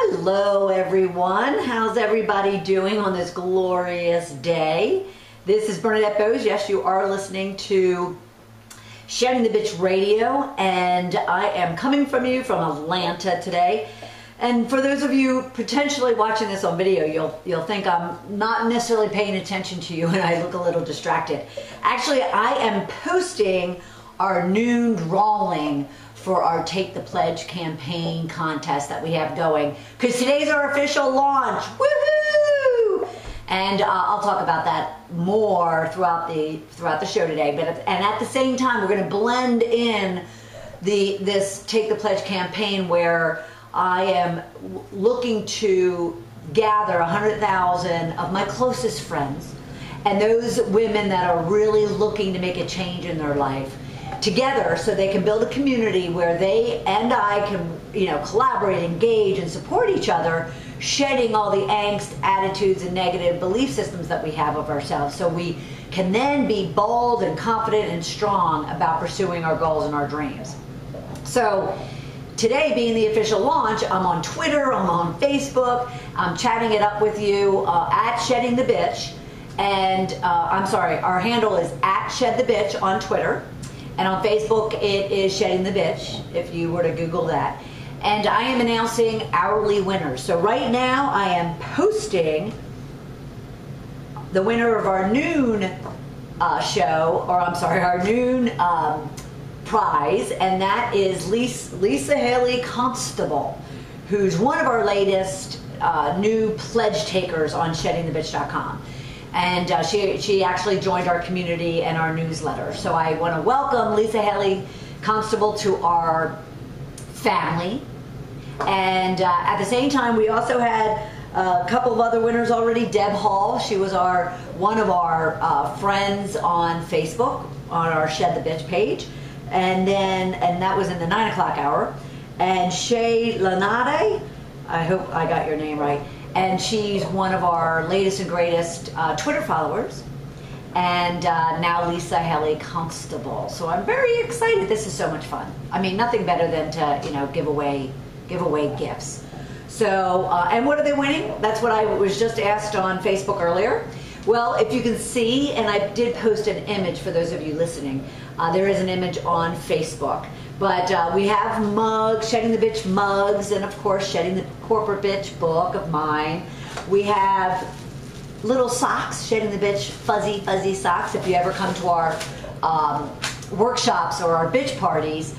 Hello everyone, how's everybody doing on this glorious day? This is Bernadette Boas. Yes, you are listening to Shedding the Bitch Radio, and I am coming from you from Atlanta today. And for those of you potentially watching this on video, you'll think I'm not necessarily paying attention to you and I look a little distracted. Actually, I am posting our noon drawing for our Take the Pledge campaign contest that we have going, because today's our official launch. Woohoo! And I'll talk about that more throughout the show today. And at the same time, we're going to blend in this Take the Pledge campaign where I am looking to gather 100,000 of my closest friends and those women that are really looking to make a change in their life together, so they can build a community where they and I can, collaborate, engage, and support each other, shedding all the angst, attitudes, and negative belief systems that we have of ourselves, so we can then be bold and confident and strong about pursuing our goals and our dreams. So today being the official launch, I'm on Twitter, I'm on Facebook, I'm chatting it up with you at Shedding the Bitch, and I'm sorry, our handle is at Shed the Bitch on Twitter. And on Facebook, it is Shedding the Bitch, if you were to Google that. And I am announcing hourly winners. So right now, I am posting the winner of our noon our noon prize, and that is Lisa Haley Constable, who's one of our latest new pledge takers on sheddingthebitch.com. And she actually joined our community and our newsletter. So I want to welcome Lisa Haley Constable to our family. And at the same time, we also had a couple of other winners already. Deb Hall, she was one of our friends on Facebook on our Shed the Bitch page. And that was in the 9 o'clock hour. And Shay Lanade, I hope I got your name right. And she's one of our latest and greatest Twitter followers. And now Lisa Haley Constable. So I'm very excited. This is so much fun. I mean, nothing better than to, give away gifts. So, and what are they winning? That's what I was just asked on Facebook earlier. Well, if you can see, and I did post an image for those of you listening, there is an image on Facebook. But we have mugs, Shedding the Bitch mugs, and of course Shedding the Corporate Bitch book of mine. We have little socks, Shedding the Bitch fuzzy socks. If you ever come to our workshops or our bitch parties,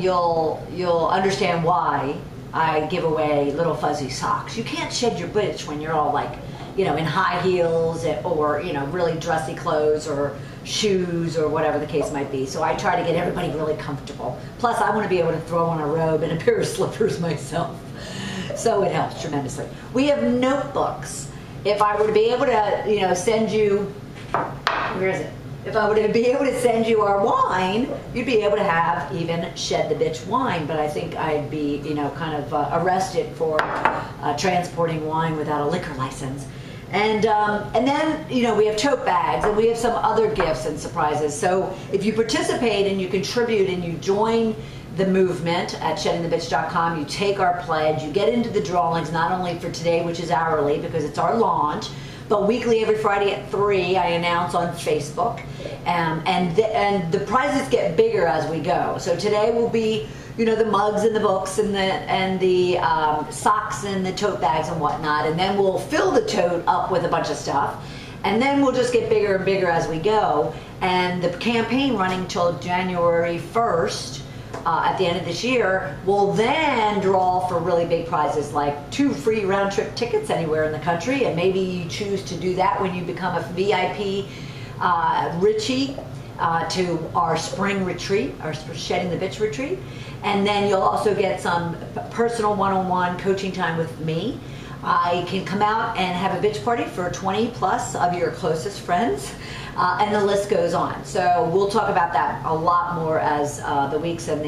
you'll understand why I give away little fuzzy socks. You can't shed your bitch when you're all like, in high heels or really dressy clothes or shoes or whatever the case might be. So I try to get everybody really comfortable. Plus I want to be able to throw on a robe and a pair of slippers myself. So it helps tremendously. We have notebooks. If I were to be able to, send you, where is it? If I were to be able to send you our wine, you'd be able to have even Shed the Bitch wine, but I think I'd be, kind of arrested for transporting wine without a liquor license. And then, we have tote bags, and we have some other gifts and surprises. So if you participate and you contribute and you join the movement at sheddingthebitch.com, you take our pledge, you get into the drawings, not only for today, which is hourly because it's our launch, but weekly every Friday at 3, I announce on Facebook. And the prizes get bigger as we go. So today will be, the mugs and the books and the socks and the tote bags and whatnot, and then we'll fill the tote up with a bunch of stuff, and then we'll just get bigger and bigger as we go. And the campaign running till January 1st, at the end of this year, will then draw for really big prizes like 2 free round-trip tickets anywhere in the country, and maybe you choose to do that when you become a VIP Richie to our spring retreat, our Shedding the Bitch retreat. And then you'll also get some personal one-on-one coaching time with me. I can come out and have a bitch party for 20 plus of your closest friends, and the list goes on. So we'll talk about that a lot more as the weeks and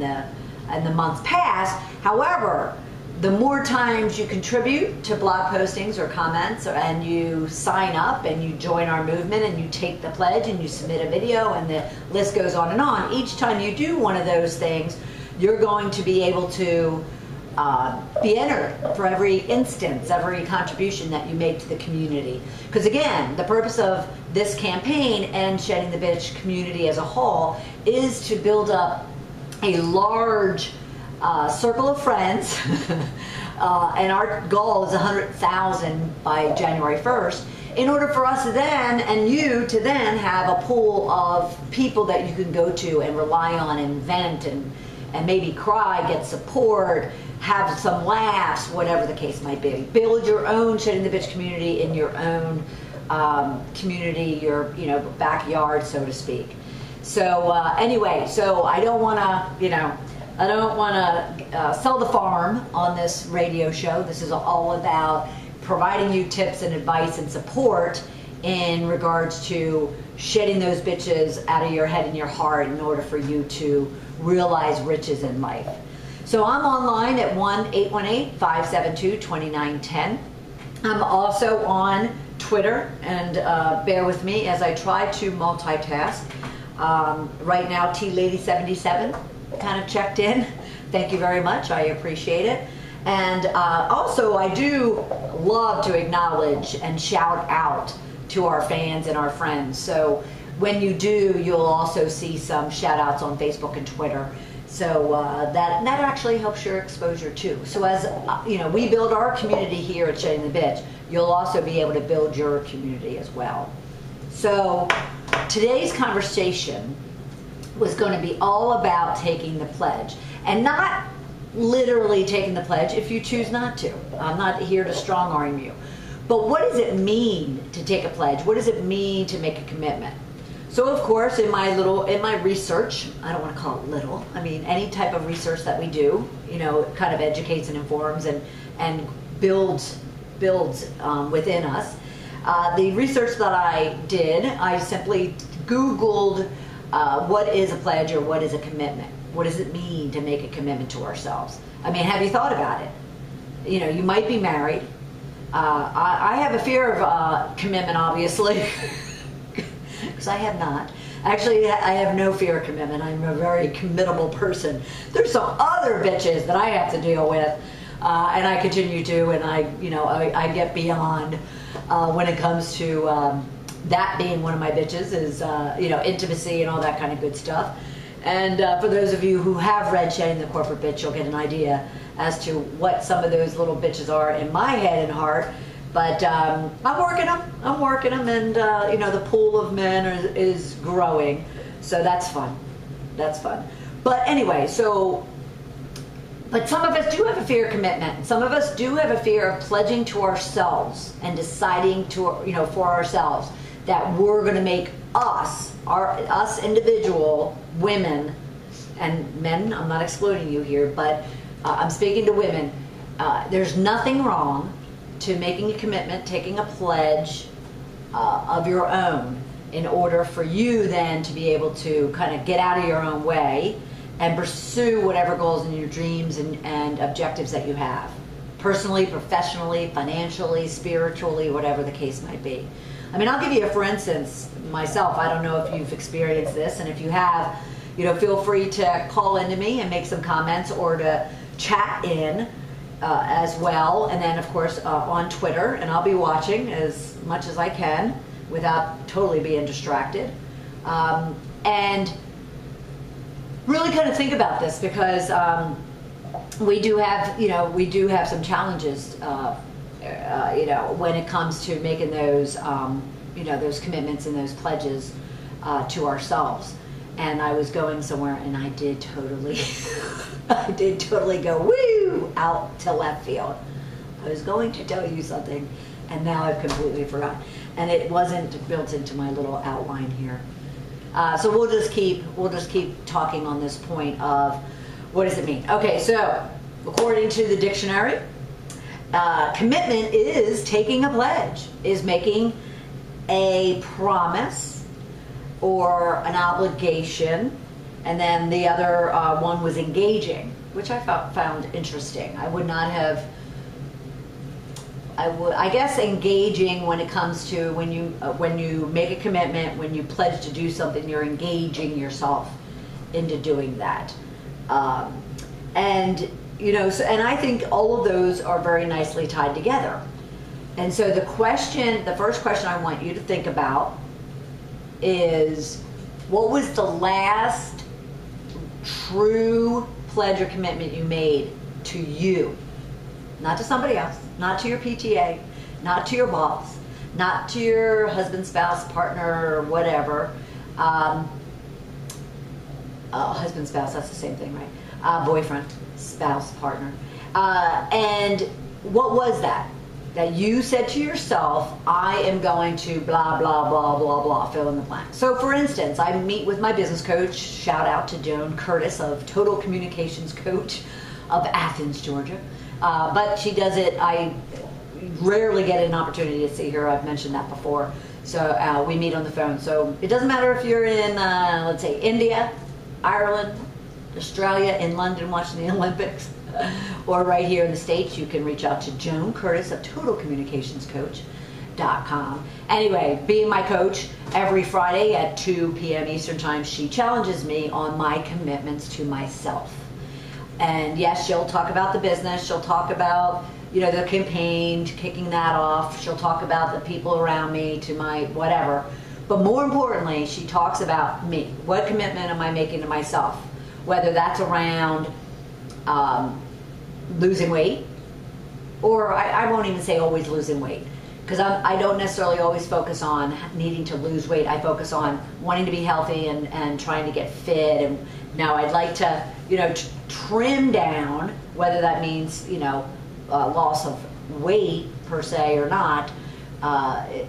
the months pass. However, the more times you contribute to blog postings or comments, and you sign up and you join our movement and you take the pledge and you submit a video, and the list goes on and on, each time you do one of those things, you're going to be able to be entered for every instance, every contribution that you make to the community. Because again, the purpose of this campaign and Shedding the Bitch community as a whole is to build up a large circle of friends, and our goal is 100,000 by January 1st, in order for us to then, and you to then, have a pool of people that you can go to and rely on and vent and maybe cry, get support, have some laughs, whatever the case might be. Build your own Shedding the Bitch community in your own community, your backyard, so to speak. So anyway, so I don't want to, I don't want to sell the farm on this radio show. This is all about providing you tips and advice and support in regards to shedding those bitches out of your head and your heart in order for you to realize riches in life. So I'm online at 1-818-572-2910. I'm also on Twitter, and bear with me as I try to multitask. Right now, T-Lady77 kind of checked in. Thank you very much. I appreciate it. And also, I do love to acknowledge and shout out to our fans and our friends. So when you do, you'll also see some shout outs on Facebook and Twitter. So that actually helps your exposure too. So as we build our community here at Shedding the Bitch, you'll also be able to build your community as well. So today's conversation was going to be all about taking the pledge, and not literally taking the pledge if you choose not to. I'm not here to strong arm you. But what does it mean to take a pledge? What does it mean to make a commitment? So of course, in my research, I don't want to call it little, I mean any type of research that we do, kind of educates and informs and builds within us. The research that I did, I simply Googled what is a pledge or what is a commitment? What does it mean to make a commitment to ourselves? I mean, have you thought about it? You might be married. I have a fear of commitment, obviously, because I have not. Actually, I have no fear of commitment. I'm a very committable person. There's some other bitches that I have to deal with, and I continue to, and I get beyond when it comes to that being one of my bitches is intimacy and all that kind of good stuff. And for those of you who have read Shedding the Corporate Bitch, you'll get an idea as to what some of those little bitches are in my head and heart. But I'm working them, and the pool of men is growing, so that's fun. But anyway, but some of us do have a fear of commitment. Some of us do have a fear of pledging to ourselves and deciding to, for ourselves that we're going to make us individual women and men. I'm not excluding you here, but I'm speaking to women. There's nothing wrong to making a commitment, taking a pledge of your own, in order for you then to be able to kind of get out of your own way and pursue whatever goals and your dreams and objectives that you have, personally, professionally, financially, spiritually, whatever the case might be. I mean, I'll give you for instance, myself. I don't know if you've experienced this, and if you have, feel free to call into me and make some comments, or to chat in as well. And then, of course, on Twitter, and I'll be watching as much as I can without totally being distracted. And really kind of think about this, because we do have some challenges, when it comes to making those, those commitments and those pledges to ourselves. And I was going somewhere, and I did totally, go woo out to left field. I was going to tell you something, and now I've completely forgotten. And it wasn't built into my little outline here. So we'll just keep talking on this point of what does it mean. Okay, so according to the dictionary, commitment is taking a pledge, is making a promise or an obligation, and then the other one was engaging, which I found interesting. I would not have. I guess engaging, when it comes to when you make a commitment, when you pledge to do something, you're engaging yourself into doing that. And you know, so, and I think all of those are very nicely tied together. And so the first question I want you to think about is, what was the last true pledge or commitment you made to you? Not to somebody else, not to your PTA, not to your boss, not to your husband, spouse, partner, or whatever. Husband, spouse, that's the same thing, right? Boyfriend, spouse, partner. And what was that? That you said to yourself, I am going to blah, blah, blah, blah, blah, fill in the blank. So for instance, I meet with my business coach, shout out to Joan Curtis of Total Communications Coach of Athens, Georgia. But she does it, I rarely get an opportunity to see her, I've mentioned that before. So we meet on the phone. So it doesn't matter if you're in, let's say, India, Ireland, Australia, in London watching the Olympics, or right here in the States, you can reach out to Joan Curtis of TotalCommunicationsCoach.com. Anyway, being my coach, every Friday at 2 p.m. Eastern Time, she challenges me on my commitments to myself. And yes, she'll talk about the business, she'll talk about, you know, the campaign, kicking that off, she'll talk about the people around me, to my whatever. But more importantly, she talks about me. What commitment am I making to myself? Whether that's around losing weight, or I won't even say always losing weight, because I don't necessarily always focus on needing to lose weight. I focus on wanting to be healthy and trying to get fit. And now I'd like to, you know, trim down, whether that means, you know, loss of weight per se or not,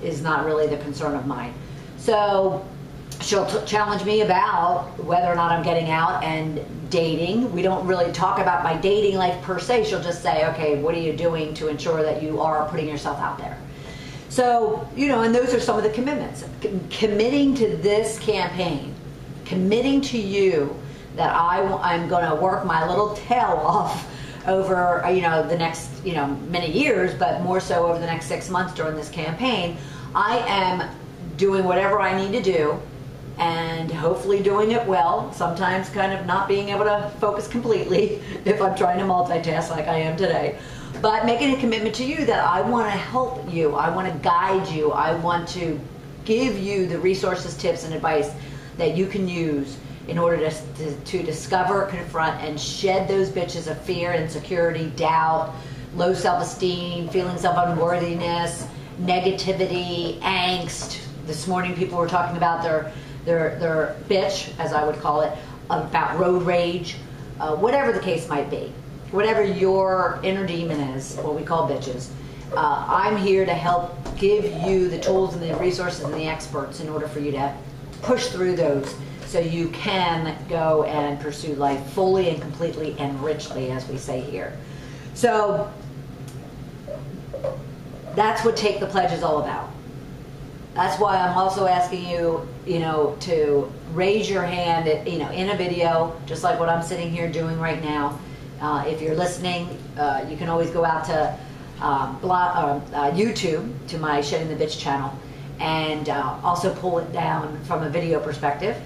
is not really the concern of mine. So she'll challenge me about whether or not I'm getting out and dating. We don't really talk about my dating life per se. She'll just say, okay, what are you doing to ensure that you are putting yourself out there? So, you know, and those are some of the commitments. Committing to this campaign, committing to you that I'm going to work my little tail off over, you know, the next, you know, many years, but more so over the next 6 months during this campaign. I am doing whatever I need to do, and hopefully doing it well, sometimes kind of not being able to focus completely if I'm trying to multitask like I am today, but making a commitment to you that I want to help you, I want to guide you, I want to give you the resources, tips, and advice that you can use in order to discover, confront, and shed those bitches of fear, insecurity, doubt, low self-esteem, feelings of unworthiness, negativity, angst. This morning people were talking about their bitch, as I would call it, about road rage, whatever the case might be, whatever your inner demon is, what we call bitches. I'm here to help give you the tools and the resources and the experts in order for you to push through those so you can go and pursue life fully and completely and richly, as we say here. So that's what Take the Pledge is all about. That's why I'm also asking you, you know, to raise your hand, you know, in a video, just like what I'm sitting here doing right now. If you're listening, you can always go out to YouTube, to my Shedding the Bitch channel, and also pull it down from a video perspective.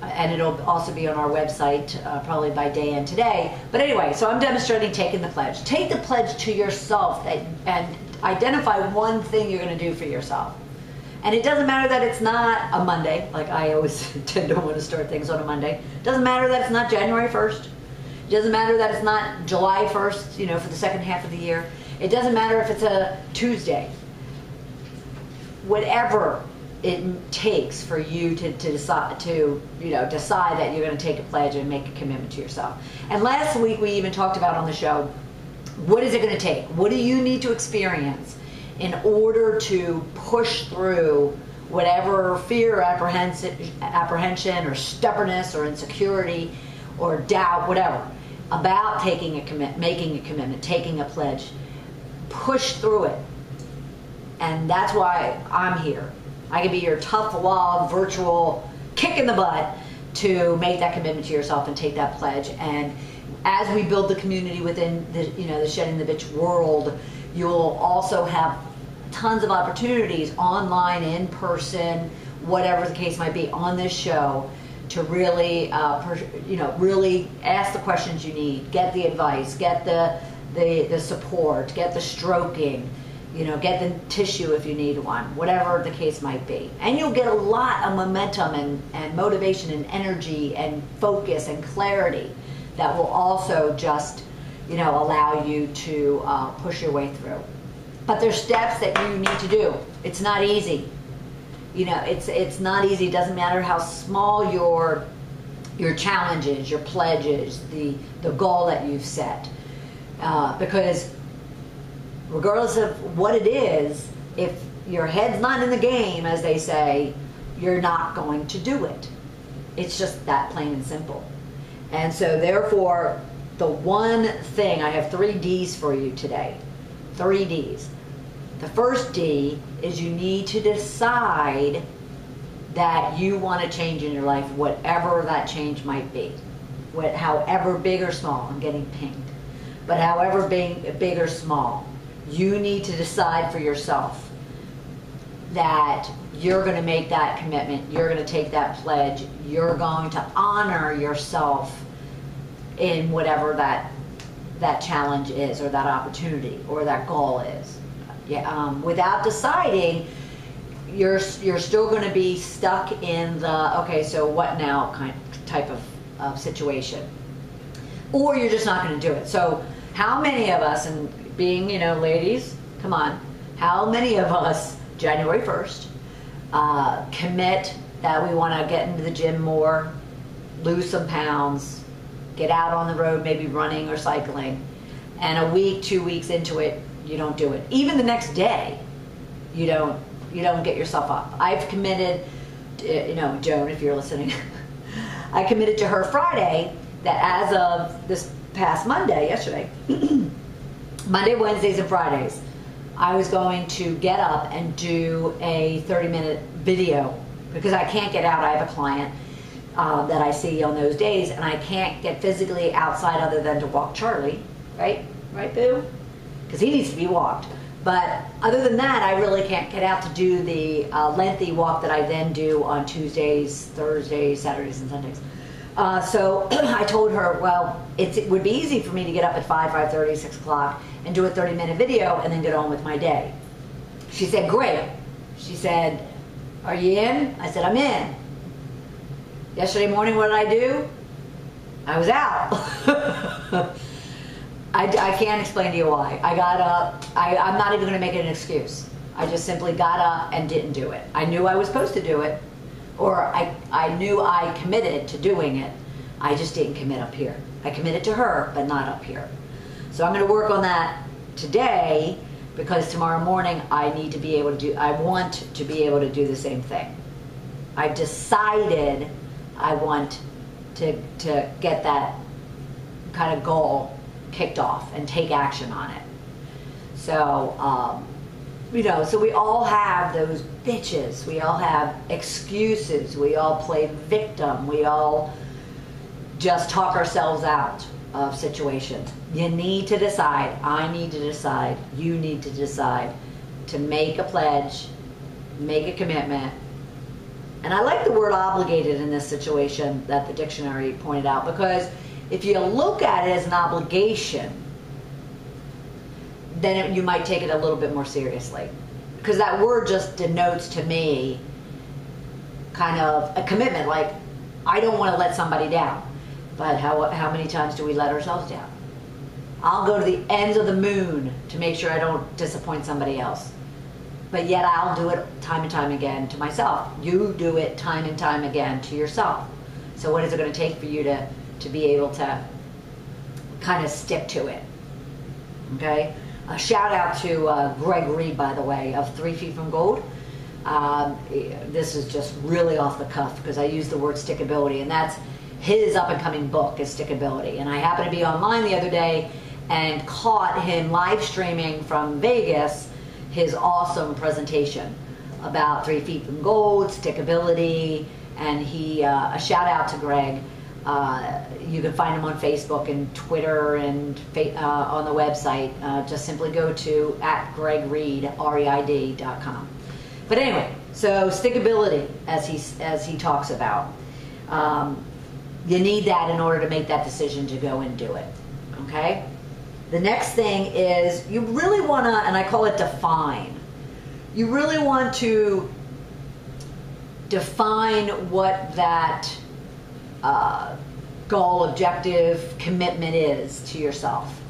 And it'll also be on our website probably by day end today. But anyway, so I'm demonstrating taking the pledge. Take the pledge to yourself and identify one thing you're going to do for yourself. And it doesn't matter that it's not a Monday, like I always tend to want to start things on a Monday. It doesn't matter that it's not January 1st. It doesn't matter that it's not July 1st, you know, for the second half of the year. It doesn't matter if it's a Tuesday. Whatever it takes for you to decide that you're going to take a pledge and make a commitment to yourself. And last week we even talked about on the show, what is it going to take? What do you need to experience in order to push through whatever fear, apprehension, or stubbornness, or insecurity, or doubt, whatever, about taking a making a commitment, taking a pledge. Push through it. And that's why I'm here. I can be your tough love, virtual kick in the butt to make that commitment to yourself and take that pledge. And as we build the community within the, you know, the Shedding the Bitch world, you'll also have tons of opportunities online, in person, whatever the case might be, on this show to really, really ask the questions you need, get the advice, get the support, get the stroking, get the tissue if you need one, whatever the case might be. And you'll get a lot of momentum and motivation and energy and focus and clarity that will also just, allow you to push your way through. But there's steps that you need to do. It's not easy. It's not easy. It doesn't matter how small your challenge is, your pledge is, the goal that you've set. Because regardless of what it is, if your head's not in the game, as they say, you're not going to do it. It's just that plain and simple. And so therefore, the one thing, I have 3 Ds for you today. 3 Ds. The first D is you need to decide that you want to change in your life, whatever that change might be. However big or small, I'm getting pinged. But however big or small, you need to decide for yourself that you're going to make that commitment, you're going to take that pledge, you're going to honor yourself in whatever that challenge is, or that opportunity, or that goal is. Without deciding, you're still going to be stuck in the okay, so what now type of situation, or you're just not going to do it. So how many of us, and being ladies, come on, how many of us January 1st commit that we want to get into the gym more, lose some pounds, get out on the road, maybe running or cycling, and a week, 2 weeks into it, you don't do it. Even the next day, you don't get yourself up. I've committed, Joan, if you're listening, I committed to her Friday that as of this past yesterday, Monday, Wednesdays, and Fridays, I was going to get up and do a 30-minute video, because I can't get out. I have a client that I see on those days, and I can't get physically outside other than to walk Charlie, right, Boo? Because he needs to be walked. But other than that, I really can't get out to do the lengthy walk that I then do on Tuesdays, Thursdays, Saturdays, and Sundays. So I told her, well, it would be easy for me to get up at 5:30, 6 o'clock, and do a 30-minute video and then get on with my day. She said, great. She said, are you in? I said, I'm in. Yesterday morning, what did I do? I was out. I can't explain to you why. I got up. I'm not even going to make it an excuse. I just simply got up and didn't do it. I knew I was supposed to do it, or I knew I committed to doing it. I just didn't commit up here. I committed to her, but not up here. So I'm going to work on that today, because tomorrow morning I want to be able to do the same thing. I've decided I want to get that kind of goal kicked off and take action on it. So, so we all have those bitches. We all have excuses. We all play victim. We all just talk ourselves out of situations. You need to decide. I need to decide. You need to decide to make a pledge, make a commitment. And I like the word obligated in this situation that the dictionary pointed out, because if you look at it as an obligation, then you might take it a little bit more seriously. Because that word just denotes to me kind of a commitment, like, I don't want to let somebody down. But how many times do we let ourselves down? I'll go to the ends of the moon to make sure I don't disappoint somebody else. But yet I'll do it time and time again to myself. You do it time and time again to yourself. So what is it going to take for you to be able to kind of stick to it? Okay? A shout out to Greg Reed, by the way, of 3 Feet from Gold. This is just really off the cuff, because I use the word stickability, and that's his up and coming book is Stickability. And I happened to be online the other day and caught him live streaming from Vegas his awesome presentation about 3 Feet from Gold, stickability, and a shout out to Greg. You can find him on Facebook and Twitter and on the website. Just simply go to @GregReed.com. But anyway, so stickability, as he talks about. You need that in order to make that decision to go and do it, okay? The next thing is you really want to, and I call it define. You really want to define what that goal, objective, commitment is to yourself.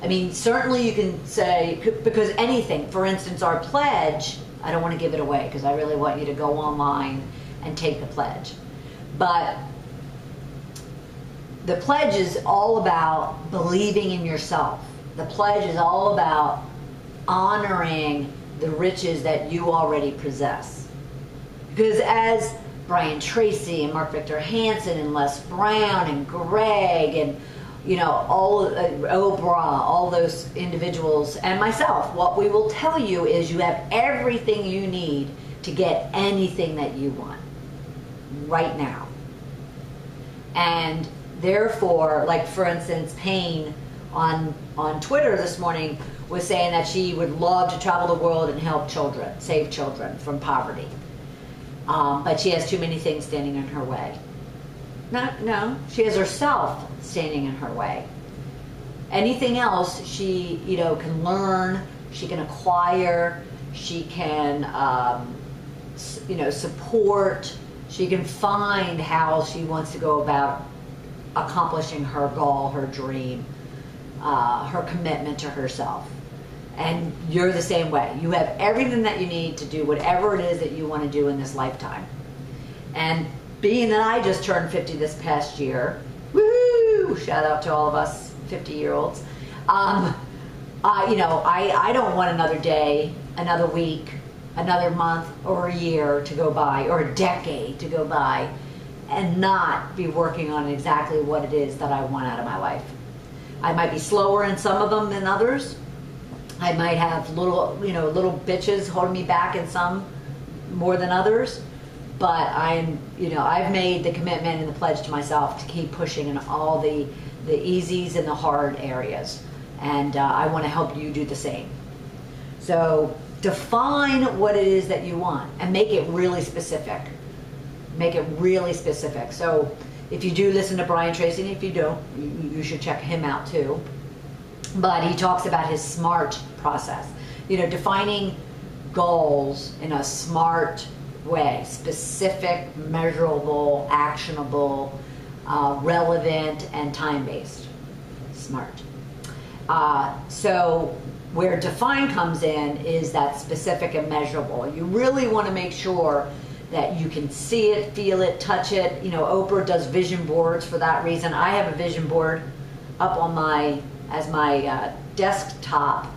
I mean, certainly you can say, because anything, for instance, our pledge, I don't want to give it away because I really want you to go online and take the pledge. But the pledge is all about believing in yourself. The pledge is all about honoring the riches that you already possess. Because as Brian Tracy and Mark Victor Hansen and Les Brown and Greg and all Oprah, all those individuals, and myself, what we will tell you is you have everything you need to get anything that you want right now. And therefore, like for instance, Payne on Twitter this morning was saying that she would love to travel the world and help children, save children from poverty. But she has too many things standing in her way. No, she has herself standing in her way. Anything else she, can learn, she can acquire, she can, support, she can find how she wants to go about accomplishing her goal, her dream, her commitment to herself. And you're the same way. You have everything that you need to do whatever it is that you want to do in this lifetime. And being that I just turned 50 this past year, woo! Shout out to all of us 50-year-olds. I don't want another day, another week, another month, or a year to go by, or a decade to go by, and not be working on exactly what it is that I want out of my life. I might be slower in some of them than others. I might have little bitches holding me back in some more than others. But I've made the commitment and the pledge to myself to keep pushing in all the easies and the hard areas. And I want to help you do the same. So define what it is that you want and make it really specific. Make it really specific. So if you do listen to Brian Tracy, and if you don't, you should check him out too. But he talks about his SMART process. Defining goals in a smart way: specific, measurable, actionable, relevant, and time-based. SMART. So where define comes in is that specific and measurable. You really want to make sure that you can see it, feel it, touch it. Oprah does vision boards for that reason. I have a vision board up on my desktop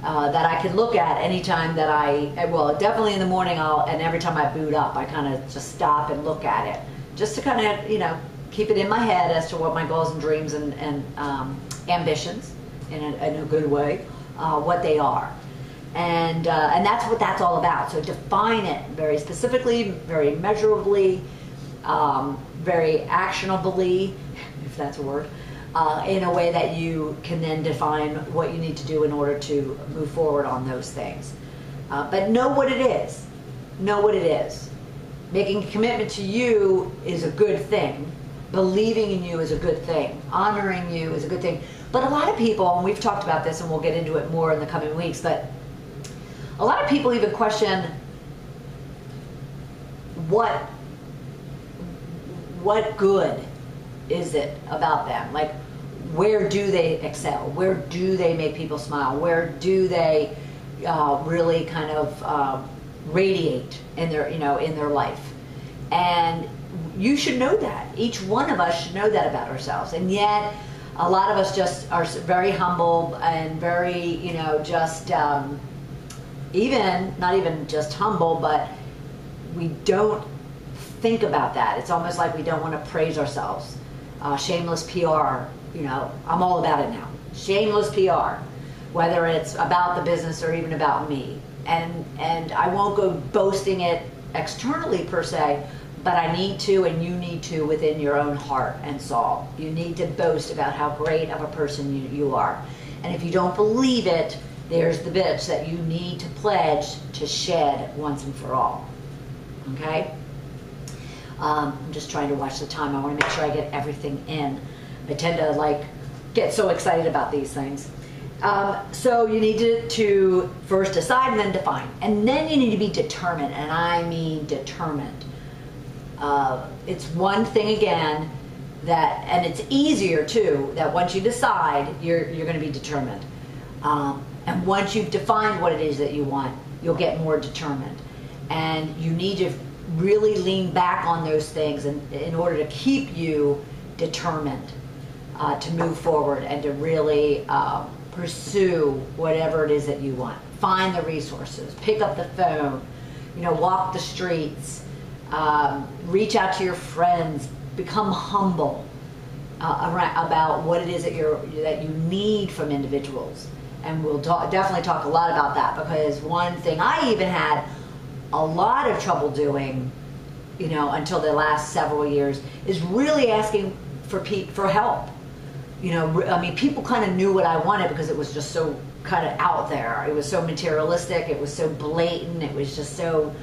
that I can look at anytime that definitely in the morning, and every time I boot up, I kind of just stop and look at it, just to kind of, keep it in my head as to what my goals and dreams and ambitions, in a good way, what they are. And that's what that's all about. So define it very specifically, very measurably, very actionably, if that's a word, in a way that you can then define what you need to do in order to move forward on those things. But know what it is. Know what it is. Making a commitment to you is a good thing. Believing in you is a good thing. Honoring you is a good thing. But a lot of people, and we've talked about this and we'll get into it more in the coming weeks, but a lot of people even question what good is it about them? Like, where do they excel? Where do they make people smile? Where do they really kind of radiate in their, in their life? And you should know that. Each one of us should know that about ourselves. And yet, a lot of us just are very humble and very, just not even just humble, but we don't think about that. It's almost like we don't want to praise ourselves. Shameless PR, I'm all about it now. Shameless PR, whether it's about the business or even about me. And I won't go boasting it externally per se, but I need to, and you need to, within your own heart and soul. You need to boast about how great of a person you are. And if you don't believe it, there's the bitch that you need to pledge to shed once and for all. Okay? I'm just trying to watch the time. I want to make sure I get everything in. I tend to like get so excited about these things. So you need to first decide and then define. And then you need to be determined, and I mean determined. It's one thing again that, and it's easier too, that once you decide, you're going to be determined. And once you've defined what it is that you want, you'll get more determined. And you need to really lean back on those things in order to keep you determined to move forward and to really pursue whatever it is that you want. Find the resources, pick up the phone, walk the streets, reach out to your friends, become humble about what it is that you need from individuals. And we'll definitely talk a lot about that, because one thing I even had a lot of trouble doing, until the last several years, is really asking for help. I mean, people kind of knew what I wanted because it was just so kind of out there. It was so materialistic. It was so blatant. It was just so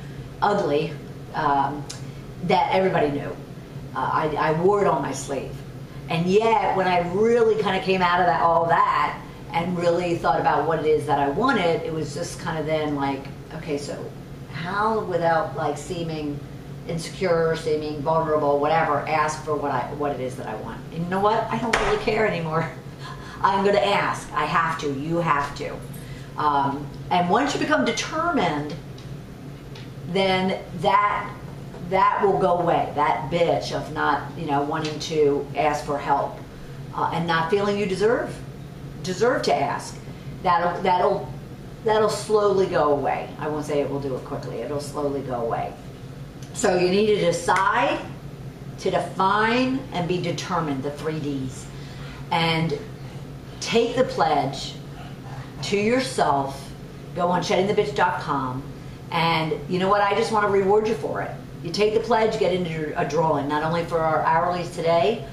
ugly that everybody knew. I wore it on my sleeve. And yet, when I really kind of came out of all that and really thought about what it is that I wanted, it was just kind of then like, okay, so how, without like seeming insecure, seeming vulnerable, whatever, ask for what it is that I want. And you know what? I don't really care anymore. I'm going to ask. I have to. You have to. And once you become determined, then that will go away. That bitch of not, wanting to ask for help and not feeling you deserve to ask. That'll slowly go away. I won't say it will do it quickly. It'll slowly go away. So you need to decide, to define, and be determined, the 3 Ds. And take the pledge to yourself. Go on sheddingthebitch.com. And you know what? I just want to reward you for it. You take the pledge, get into a drawing, not only for our hourlies today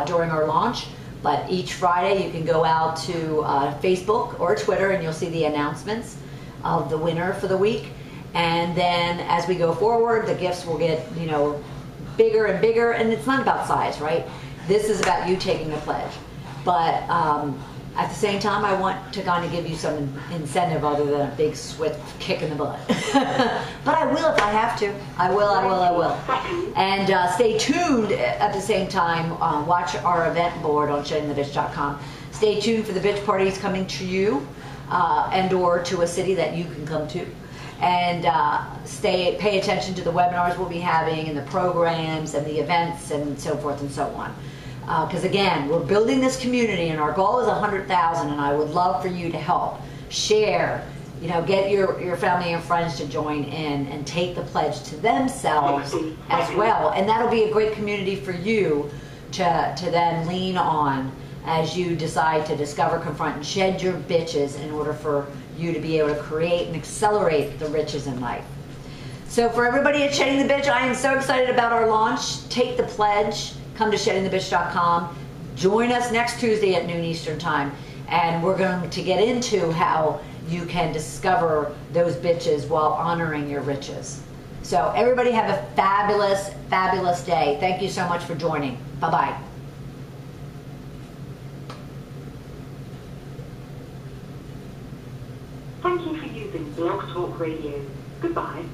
during our launch, but each Friday you can go out to Facebook or Twitter and you'll see the announcements of the winner for the week. And then as we go forward, the gifts will get, bigger and bigger. And it's not about size, right? This is about you taking the pledge. But at the same time, I want to kind of give you some incentive other than a big swift kick in the butt. But I will if I have to. I will. And stay tuned at the same time. Watch our event board on sheddingthebitch.com. Stay tuned for the bitch parties coming to you and or to a city that you can come to. And pay attention to the webinars we'll be having and the programs and the events and so forth and so on. Because again, we're building this community and our goal is 100,000, and I would love for you to help, share, get your family and friends to join in and take the pledge to themselves as well. And that'll be a great community for you to then lean on as you decide to discover, confront, and shed your bitches in order for you to be able to create and accelerate the riches in life. So for everybody at Shedding the Bitch, I am so excited about our launch. Take the pledge. Come to sheddingthebitch.com. Join us next Tuesday at noon Eastern Time, and we're going to get into how you can discover those bitches while honoring your riches. So everybody have a fabulous, fabulous day. Thank you so much for joining. Bye-bye. Thank you for using Blog Talk Radio. Goodbye.